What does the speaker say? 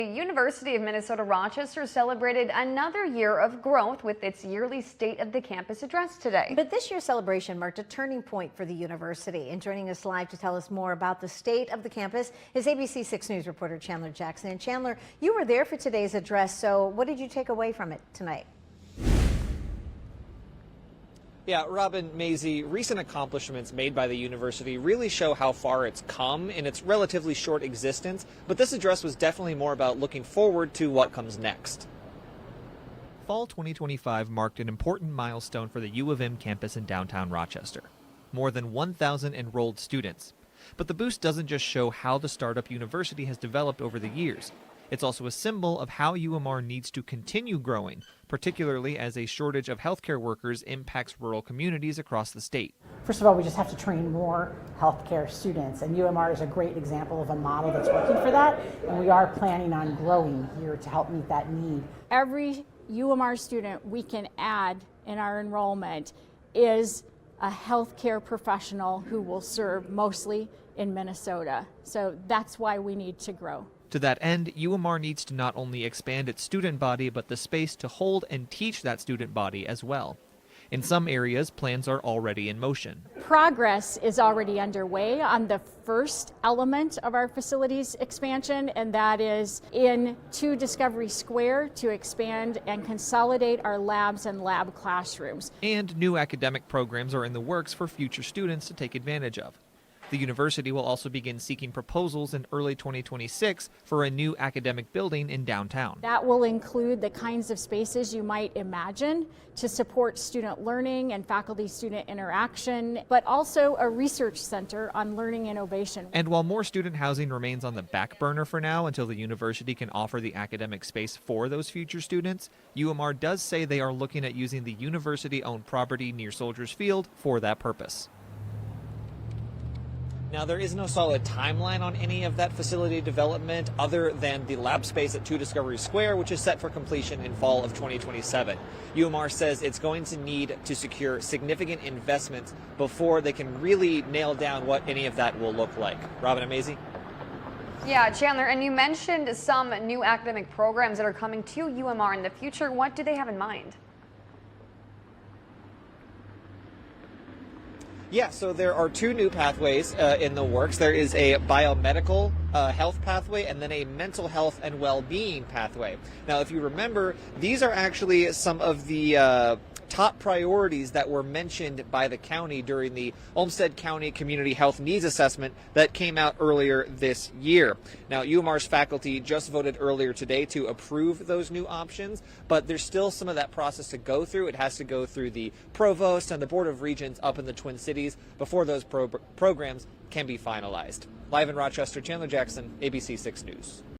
The University of Minnesota-Rochester celebrated another year of growth with its yearly State of the Campus address today. But this year's celebration marked a turning point for the university. And joining us live to tell us more about the state of the campus is ABC 6 News reporter Chandler Jackson. And Chandler, you were there for today's address, so what did you take away from it tonight? Yeah, Robin, Maisie, recent accomplishments made by the university really show how far it's come in its relatively short existence, but this address was definitely more about looking forward to what comes next. Fall 2025 marked an important milestone for the U of M campus in downtown Rochester. More than 1,000 enrolled students. But the boost doesn't just show how the startup university has developed over the years. It's also a symbol of how UMR needs to continue growing, particularly as a shortage of healthcare workers impacts rural communities across the state. First of all, we just have to train more healthcare students, and UMR is a great example of a model that's working for that, and we are planning on growing here to help meet that need. Every UMR student we can add in our enrollment is a healthcare professional who will serve mostly in Minnesota. So that's why we need to grow. To that end, UMR needs to not only expand its student body, but the space to hold and teach that student body as well. In some areas, plans are already in motion. Progress is already underway on the first element of our facilities expansion, and that is in 2 Discovery Square to expand and consolidate our labs and lab classrooms. And new academic programs are in the works for future students to take advantage of. The university will also begin seeking proposals in early 2026 for a new academic building in downtown. That will include the kinds of spaces you might imagine to support student learning and faculty-student interaction, but also a research center on learning innovation. And while more student housing remains on the back burner for now until the university can offer the academic space for those future students, UMR does say they are looking at using the university-owned property near Soldiers Field for that purpose. Now, there is no solid timeline on any of that facility development other than the lab space at 2 Discovery Square, which is set for completion in fall of 2027. UMR says it's going to need to secure significant investments before they can really nail down what any of that will look like. Robin and Maisie? Yeah, Chandler, and you mentioned some new academic programs that are coming to UMR in the future. What do they have in mind? Yeah, so there are 2 new pathways in the works. There is a biomedical health pathway and then a mental health and well-being pathway. Now, if you remember, these are actually some of the top priorities that were mentioned by the county during the Olmsted County Community Health Needs Assessment that came out earlier this year. Now, UMR's faculty just voted earlier today to approve those new options, but there's still some of that process to go through. It has to go through the provost and the Board of Regents up in the Twin Cities before those programs can be finalized. Live in Rochester, Chandler Jackson, ABC 6 News.